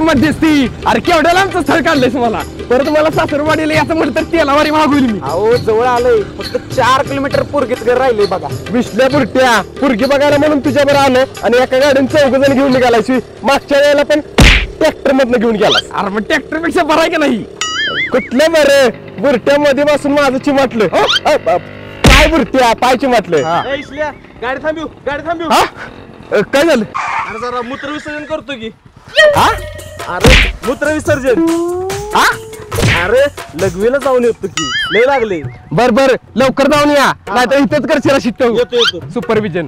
मध्यस्थी अरे केवढ्या लांबचं स्थळ काढलंयस मला परत मला सासरवाडीला याचं म्हटलं तर तेलावारी मागवली मी. अहो जवळ आलंय फक्त 4 किलोमीटर पोरगीच घर राहिले बघा. विसल्या बुरट्या पुरगी बघायला म्हणून तुझ्यावर आलो आणि एका गाडीने 4 जण घेऊन निघालायची. मागच्या वेळेला पण ट्रॅक्टर मधनं घेऊन गेला. अरे मग ट्रॅक्टर पेक्षा बरं आहे का नाही? कुठलं बरं बुरट्यामध्ये बसून माझं चिमाटलं. काय बुरट्या पाय चिमाटलं. गाडी थांबू गाडी थांबू. काय झालं? अरे जरा मूत्र विसर्जन करतो की. अरे मूत्र विसर्जन. अरे लघवीला जाऊन येतो की लय लागले. बर बर लवकर जाऊन या नाही तर इथंच करशील शिट्ट. येतो येतो. सुपरविजन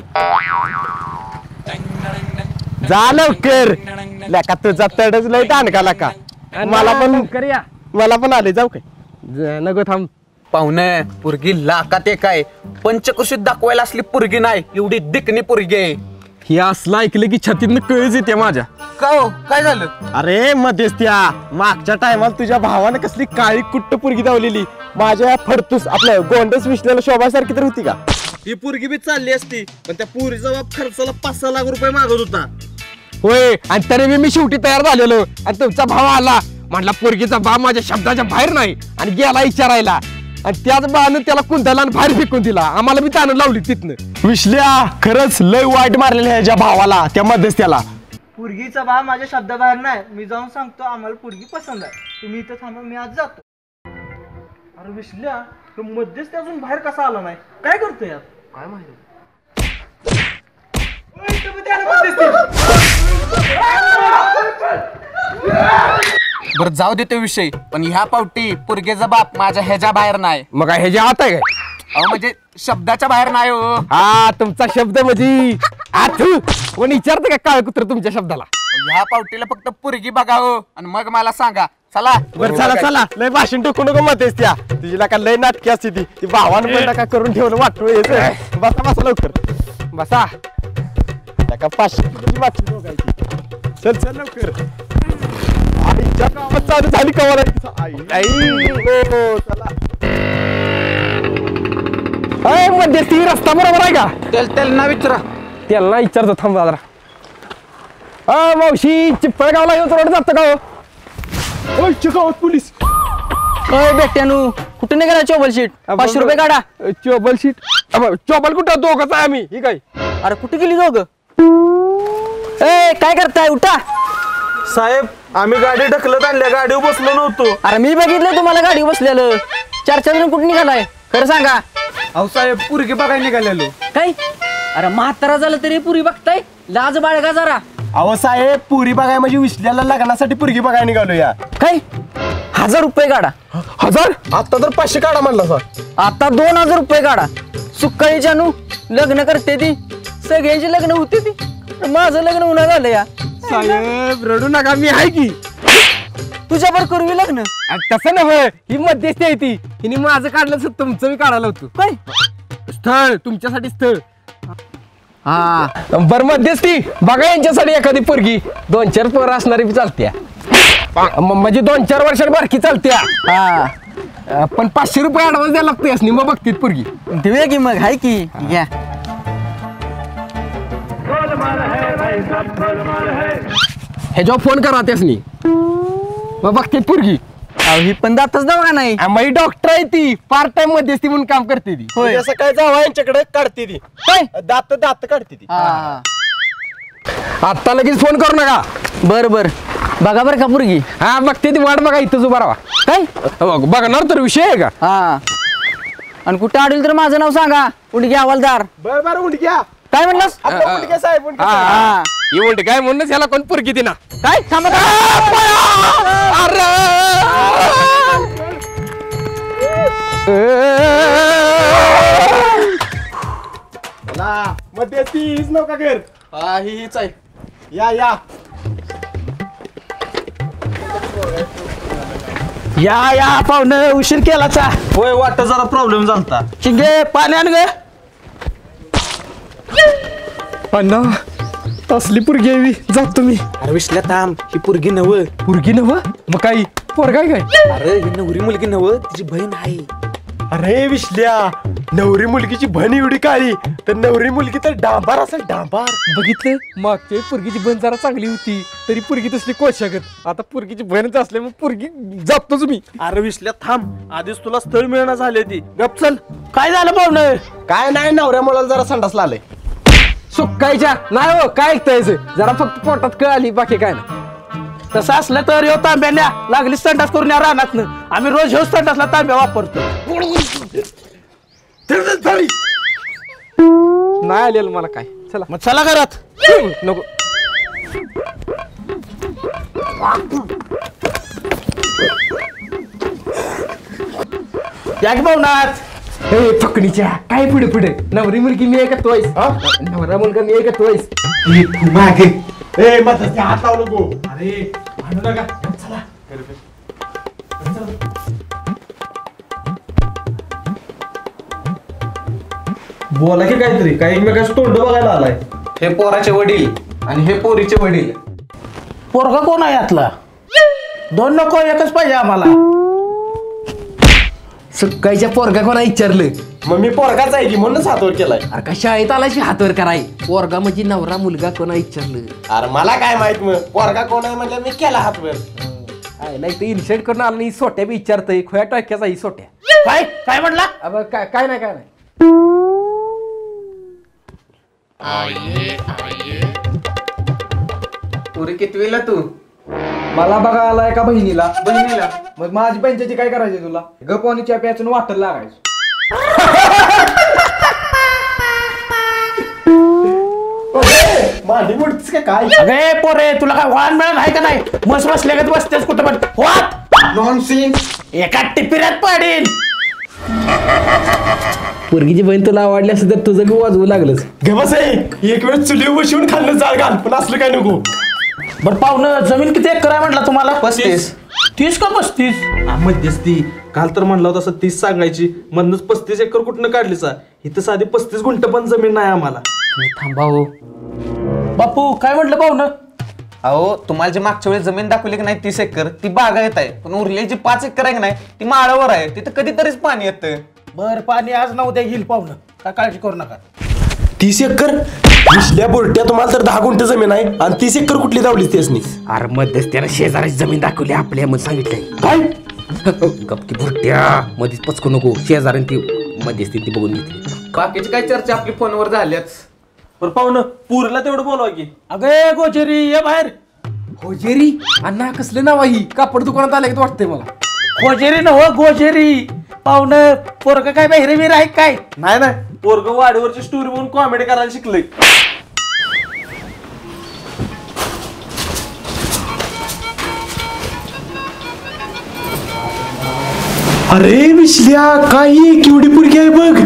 जा लवकर. लेका तुझा तडच लय टाणका का मला पण आले जाऊ काय नको थांब. पाहुणे पुरगी लाखात एक आहे. पंचकृषीत दाखवायला असली पुरगी नाही एवढी दिकनी पुरगी आहे. हे असलं ऐकलं की छातीतनं कळच येते माझ्या. का हो काय झालं? अरे मध्यस्थ्या मागच्या टायमाला तुझ्या भावानं कसली काळी कुट्ट पुरगी धावलेली माझ्या फडतूस आपल्या गोंडस विसल्याला शोभासारखी तर होती का? ही पोरगी बी चालली असती पण त्या पोरीचा बाप खर्चाला 5-6 लाख रुपये मागत होता. होय आणि तरी मी शेवटी तयार झालेलो आणि तुमचा भाव आला म्हटला पोरगीचा भाव माझ्या शब्दाच्या बाहेर नाही आणि गेला विचारायला आणि त्याच बाळानं त्याला कुंदाला आणि बाहेर फेकून दिला. आम्हाला बी तानं लावली तिथनं. विसल्या खरंच लय वाईट मारलेलं ह्याच्या भावाला त्या मध्यस्थ्याला. पुरगीचा भाव माझ्या शब्दाबाहेर नाही. मी जाऊन सांगतो आम्हाला पुरगी पसंत आहे. तुम्ही इथं थांबा मी आज जातो. अरे विसल्या तो मध्यस्थी अजून बाहेर कसा आला नाही काय करतोय यात काय माहिती. बरं जाऊ दे तो विषय पण ह्या पावटी पुरगेचा बाप माझ्या ह्याच्या बाहेर नाही. मग हे जे आता काय अहो म्हणजे शब्दाच्या बाहेर नाही हो. हा तुमचा शब्द म्हणजे कोणी विचारते का काळ कुत्र तुमच्या शब्दाला. ह्या पावटीला फक्त पुरगी बघा हो आणि मग मला सांगा. चला बरं चला चला लय भाषण टोकू नको मध्येच त्या तुझी का लय नाटकी असते ती भावानं पण नका करून ठेवलं वाटू यायचं. बसा बसा लवकर बसा. का 500 वाटली दोघांची. चल चल लवकर. आईच्या गावात चालू झाली कवाला मध्यस्थी रस्ता बरोबर आहे का? त्यांना विचारा. त्यांना विचारतो थांबा जरा. मावशी चिपळगावला येऊन रोड जातं का हो? गावात पोलीस. बेट्यानू कुठे निघाला चोबल शीट 500 रुपये काढा. चोबल शीट चोबल कुठं दोघंच आहे आम्ही ही काय. अरे कुठे गेली दोघं? काय करताय उठा. साहेब आम्ही गाडी ढकलत आणल्या गाडीवर बसलो नव्हतो. अरे मी बघितलं तुम्हाला गाडी बसलेलं 4 जण कुठे निघालाय खरं सांगा. अहो साहेब पुरगी बघायला निघालेलो. काय अरे म्हातारा झालं तरी पुरी बघताय लाज बाळगा जरा. अहो साहेब पुरी बघाय म्हणजे विसल्याला लग्नासाठी पुरगी बघायला निघालो या. काय 1000 रुपये काढा. 1000 आता तर 500 काढा म्हणला सर. आता 2000 रुपये काढा. सुक्काळीच्या नू लग्न करते ती सगळ्यांची लग्न होती ती माझं लग्न होणार झालं या. साहेब रडू नका मी आहे की तुझ्यावर करू लग्न. तसं नव्हे ही मध्यस्थी आहे ती हिने माझं काढलं असं तुमचं मी काढायला होतं. काय स्थळ तुमच्यासाठी स्थळ. हा बर मध्यस्थी बघा यांच्यासाठी एखादी पोरगी 2-4 पोरं असणारी चालत्या म्हणजे 2-4 वर्षांनी बारकी चालत्या. हा पण 500 रुपये ऍडव्हान्स द्यायला लागते असं मग बघतील पोरगी. देऊया की मग हाय की घ्या. ह्याच्यावर फोन करा त्यासनी मग बघते पोरगी. ही पण दातच दावा का नाही. मग डॉक्टर आहे ती पार्ट टाइम मध्यस्थी म्हणून काम करते ती. होय असं काय जावा यांच्याकडे काढते ती काय दात काढते ती. हा आता लगेच फोन करू नका. बर बर बघा बर का पुरगी. हा बघते ती वाट बघा इथंच उभा राहा. काय बघणार तर विषय आहे का. हा आणि कुठं अडील तर माझं नाव सांगा. उंडगी हवालदार. बर बर उंडक्या काय म्हणलास? साहेब काय म्हणूनच ह्याला कोण पोरगी दिना. काय थांबा मध्ये तीच नका घर. हा हीच आहे. या या या या पाहुणं उशीर केलाचा. होय वाटत जरा प्रॉब्लेम झालता. चिंगे पाणी आण ग. अण्णा तसली पुरगी यावी जात तुम्ही. अरे विसल्या थांब ही पुरगी नव. पुरगी नव मग काही पोरगाय काय. अरे ही नवरी मुलगी नव तिची बहीण आहे. अरे विसल्या नवरी मुलगीची बहीण एवढी काळी तर नवरी मुलगी तर डांबार असेल डांबार. बघितलं मागच्या पुरगीची बहीण जरा चांगली होती तरी पुरगी तसली कोशागत. आता पुरगीची बहीणच असले मग पुरगी जातोच मी. अरे विसल्या थांब, आधीच तुला स्थळ मिळणं झाले ती. गप चल. काय झालं पाहुणं? काय नाही नवऱ्या मुलाला जरा संडासला आलंय. सुकायच्या नाही हो काय ऐकतायचं जरा फक्त पोटात कळाली बाकी काय नाही. तसं असलं तर ह्यो तांब्याला लागली संडास करून या रानातनं. आम्ही रोज ह्यो संडासला तांब्या वापरतो. नाही आलेलं मला काय. चला मग चला घरात. नको. या की पाहुणात. हे फकणीच्या काय पुढे पुढे नवरी मुलगी मी ऐकत तोयस नवरा मुलगा मी ऐकत तोयस. ए मग हात लावू नको. अरे भांडू नका. चला. बोला की काहीतरी, काही एकमेकाचं तोंड बघायला आलाय. हे पोराचे वडील आणि हे पोरीचे वडील. पोरगा कोण आहे यातला? दोन नको एकच पाहिजे आम्हाला. सुकायच्या पोरगा कोणा विचारलं? मग मी पोरगाच आहे की म्हणूनच हातवर केलाय. अरे का शाळेत आलायची हातवर कराय पोरगा म्हणजे नवरा मुलगा कोणा विचारलं? अरे मला काय माहित मग पोरगा कोण आहे म्हणजे मी केला हातवर. नाही ते इन्शर्ट करून आलं नाही सोट्या बी विचारतय खोया टाक्याचा ही सोट्या. काय काय म्हटला? अब काय काय नाही काय नाही. पोरी कितवीला तू? मला बघा आलाय का बहिणीला? बहिणीला. मग माझी पंचायती काय करायची तुला? गपवानीच्या प्याचून वाटत लागायचं. मांडी मोडतीस का काय? अगे पोरे तुला काय वाहन मिळालं आहे का नाही? मस्त बसल्यागत बसतेस कुठं पण. वाट नॉनसेन्स. एका टिपिऱ्यात पडीन. पोरगीची बहीण तुला आवडली असं तर तुझं बी वाजवू लागलंच. बस आहे एक वेळ चुलीवर बसवून खाल्लं जाळ घाल पण असलं काय नको. बर पाहुणं जमीन किती एकर आहे म्हटलं तुम्हाला? 35. 30 का 35? मध्यस्थी काल तर म्हणला होता 30 सांगायची, मधनच 35 एकर कुठनं काढलीच. इथं साधी 35 गुंठ पण जमीन नाही आम्हाला. तुम्ही थांबा हो. बापू काय म्हटलं पाहुणं? अहो तुम्हाला जी मागच्या वेळेस जमीन दाखवली की नाही 30 एकर ती बागायत आहे, पण उरलेली जी 5 एकर आहे की नाही ती माळावर आहे. तिथं कधीतरीच पाणी येतं. बर पाणी आज ना उद्या येईल पाहुणं, काय काळजी करू नका. 30 एकर विसल्या बोलट्या तुम्हाला तर 10 गुंठ जमीन आहे आणि 30 एकर कुठली दावलीस त्यासनी? अरे मध्यस्थ्यानं शेजारीची जमीन दाखवली आपल्या म्हणून सांगितलंय. काय गपकी भुरट्या मध्येच पचकू नको. शेजारी ती मध्यस्थी ती बघून घेतली. बाकीची काय चर्चा आपली फोनवर झाल्याच. पण पाहुणं पुरीला तेवढं बोलवा की. अगे गोचेरी ये बाहेर. होजेरी अण्णा कसलं नाव आहे? कापड दुकानात आलं की वाटतंय मला. गोचेरी न हो गोचेरी. पाहुणं पोरग काय बहिरे आहे काय? नाही नाही, पोरग वाडीवरची स्टोरी म्हणून कॉमेडी करायला शिकलंय. अरे विसल्या काही केवढी पुरगी आहे बघ.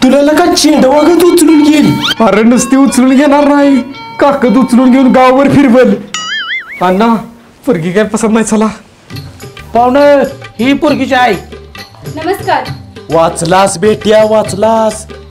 तुला का चेंडवागत उचलून घेईल. अरे नुसती उचलून घेणार नाही काकद उचलून घेऊन गावभर फिरवल. अण्णा पोरगी काय पसंत नाही. चला पाहुणं ही पोरगीची आई. नमस्कार. वाचलास बेट्या वाचलास.